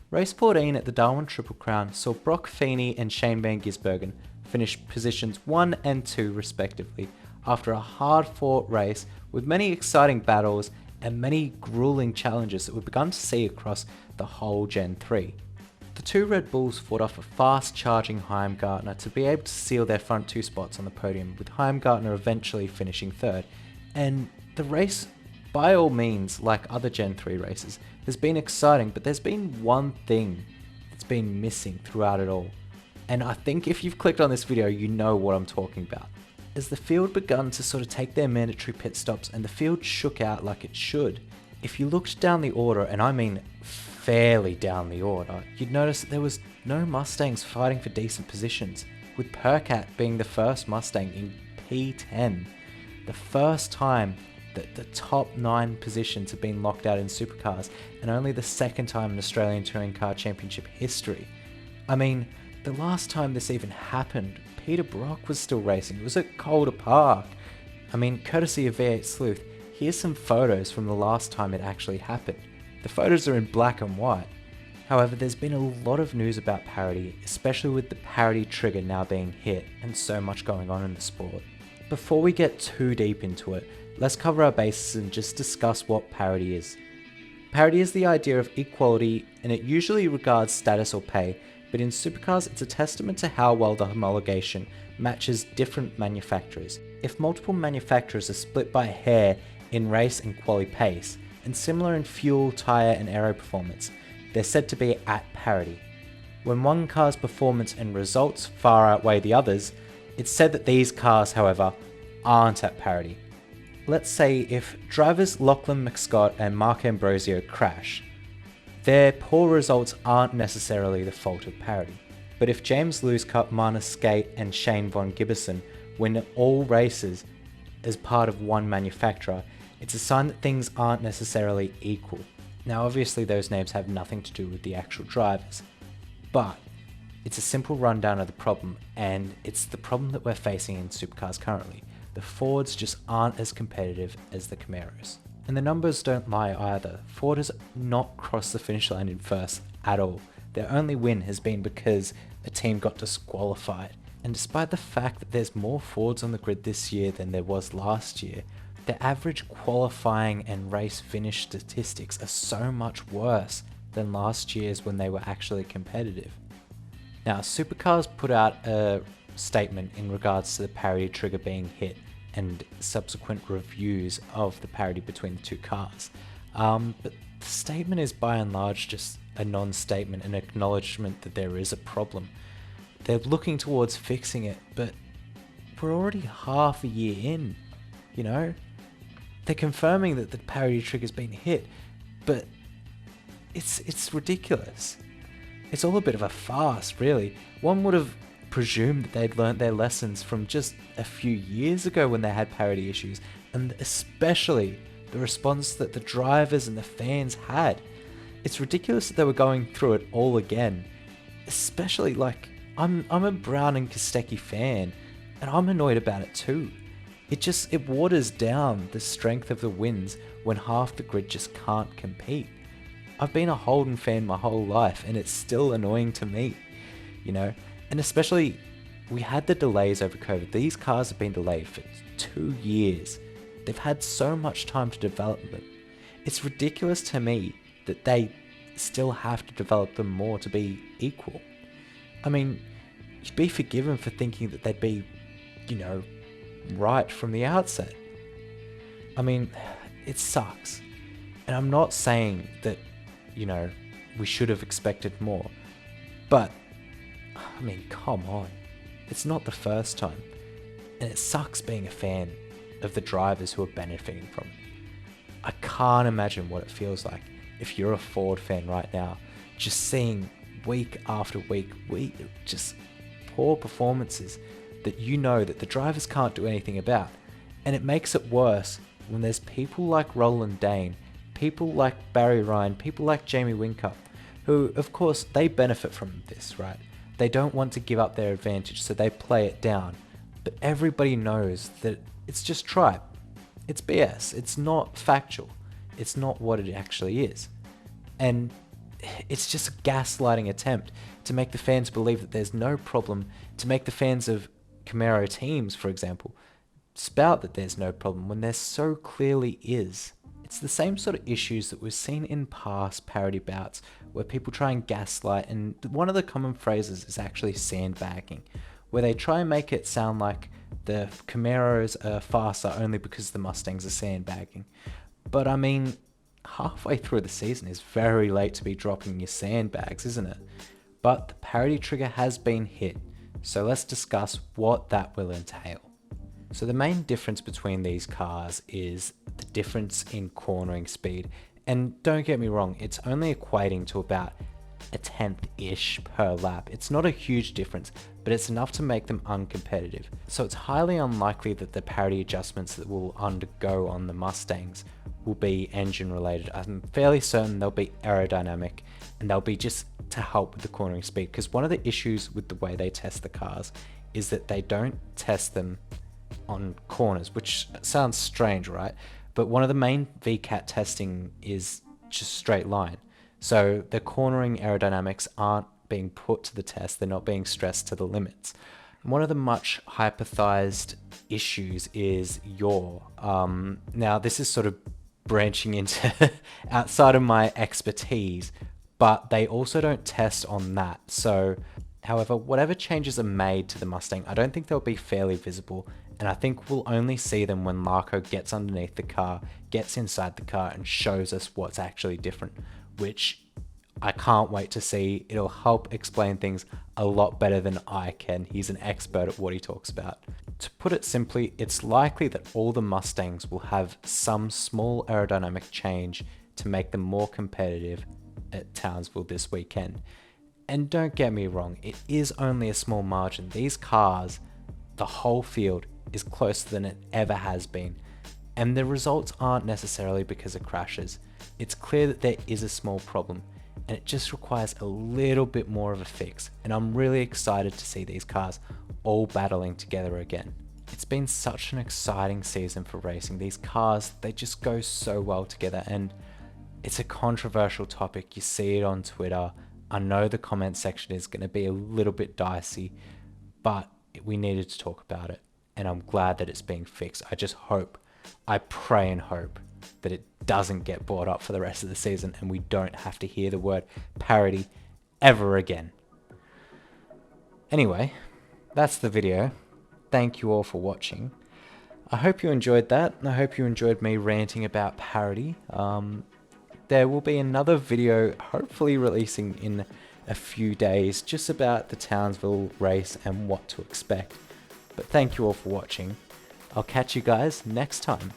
Race 14 at the Darwin Triple Crown saw Brock Feeney and Shane Van Gisbergen finish positions 1 and 2 respectively after a hard-fought race with many exciting battles and many grueling challenges that we've begun to see across the whole Gen 3. The two Red Bulls fought off a fast-charging Heimgartner to be able to seal their front two spots on the podium, with Heimgartner eventually finishing third. And the race, by all means, like other Gen 3 races, has been exciting, but there's been one thing that's been missing throughout it all. And I think if you've clicked on this video, you know what I'm talking about. As the field begun to sort of take their mandatory pit stops and the field shook out like it should, if you looked down the order, and I mean fairly down the order, you'd notice that there was no Mustangs fighting for decent positions, with Percat being the first Mustang in P10. The first time that the top 9 positions have been locked out in supercars, and only the second time in Australian Touring Car Championship history. I mean, the last time this even happened, Peter Brock was still racing. It was at Calder Park. I mean, courtesy of V8 Sleuth, here's some photos from the last time it actually happened. The photos are in black and white. However, there's been a lot of news about parity, especially with the parity trigger now being hit and so much going on in the sport. Before we get too deep into it, let's cover our bases and just discuss what parity is. Parity is the idea of equality, and it usually regards status or pay, but in supercars it's a testament to how well the homologation matches different manufacturers. If multiple manufacturers are split by a hair in race and quali pace, and similar in fuel, tyre and aero performance, they're said to be at parity. When one car's performance and results far outweigh the others, it's said that these cars, however, aren't at parity. Let's say if drivers Lachlan McScott and Mark Ambrosio crash, their poor results aren't necessarily the fault of parity. But if James Loosecup, Marnus Skate and Shane Von Giberson win all races as part of one manufacturer, it's a sign that things aren't necessarily equal. Now obviously those names have nothing to do with the actual drivers, but it's a simple rundown of the problem, and it's the problem that we're facing in supercars currently. The Fords just aren't as competitive as the Camaros. And the numbers don't lie either. Ford has not crossed the finish line in first at all. Their only win has been because a team got disqualified. And despite the fact that there's more Fords on the grid this year than there was last year, the average qualifying and race finish statistics are so much worse than last year's when they were actually competitive. Now, Supercars put out a statement in regards to the parity trigger being hit and subsequent reviews of the parity between the two cars. But the statement is by and large just a non-statement, an acknowledgement that there is a problem. They're looking towards fixing it, but we're already half a year in, you know? They're confirming that the parity trigger's been hit, but it's ridiculous. It's all a bit of a farce, really. One would have presumed that they'd learnt their lessons from just a few years ago when they had parity issues, and especially the response that the drivers and the fans had. It's ridiculous that they were going through it all again, especially like I'm a Brown and Kostecki fan, and I'm annoyed about it too. It waters down the strength of the wins when half the grid just can't compete. I've been a Holden fan my whole life, and it's still annoying to me, you know? And especially, we had the delays over COVID. These cars have been delayed for 2 years. They've had so much time to develop them. It's ridiculous to me that they still have to develop them more to be equal. I mean, you'd be forgiven for thinking that they'd be, you know, right from the outset. I mean, it sucks. And I'm not saying that, you know, we should have expected more. But, I mean, come on. It's not the first time. And it sucks being a fan of the drivers who are benefiting from it. I can't imagine what it feels like if you're a Ford fan right now, just seeing week after week, just poor performances that you know that the drivers can't do anything about. And it makes it worse when there's people like Roland Dane, people like Barry Ryan, people like Jamie Whincup, who, of course, they benefit from this, right? They don't want to give up their advantage, so they play it down. But everybody knows that it's just tripe. It's BS. It's not factual. It's not what it actually is. And it's just a gaslighting attempt to make the fans believe that there's no problem, to make the fans of Camaro teams, for example, spout that there's no problem when there so clearly is. It's the same sort of issues that we've seen in past parody bouts where people try and gaslight, and one of the common phrases is actually sandbagging, where they try and make it sound like the Camaros are faster only because the Mustangs are sandbagging. But I mean, halfway through the season is very late to be dropping your sandbags, isn't it? But the parity trigger has been hit, so let's discuss what that will entail. So the main difference between these cars is the difference in cornering speed. And don't get me wrong, it's only equating to about a tenth-ish per lap. It's not a huge difference, but it's enough to make them uncompetitive. So it's highly unlikely that the parity adjustments that will undergo on the Mustangs will be engine related. I'm fairly certain they'll be aerodynamic, and they'll be just to help with the cornering speed, because one of the issues with the way they test the cars is that they don't test them on corners, which sounds strange, right? But one of the main VCAT testing is just straight line. So the cornering aerodynamics aren't being put to the test, they're not being stressed to the limits. And one of the much hypothesized issues is yaw. Now this is sort of branching into outside of my expertise, but they also don't test on that. So however, whatever changes are made to the Mustang, I don't think they'll be fairly visible, and I think we'll only see them when Larko gets underneath the car, gets inside the car, and shows us what's actually different, which I can't wait to see. It'll help explain things a lot better than I can. He's an expert at what he talks about. To put it simply, it's likely that all the Mustangs will have some small aerodynamic change to make them more competitive at Townsville this weekend. And don't get me wrong, it is only a small margin. These cars, the whole field, is closer than it ever has been. And the results aren't necessarily because of crashes. It's clear that there is a small problem, and it just requires a little bit more of a fix. And I'm really excited to see these cars all battling together again. It's been such an exciting season for racing. These cars, they just go so well together, and it's a controversial topic. You see it on Twitter. I know the comment section is going to be a little bit dicey, but we needed to talk about it, and I'm glad that it's being fixed. I just hope, I pray and hope that it doesn't get brought up for the rest of the season and we don't have to hear the word parody ever again. Anyway, that's the video. Thank you all for watching. I hope you enjoyed that, and I hope you enjoyed me ranting about parody. There will be another video hopefully releasing in a few days just about the Townsville race and what to expect. But thank you all for watching. I'll catch you guys next time.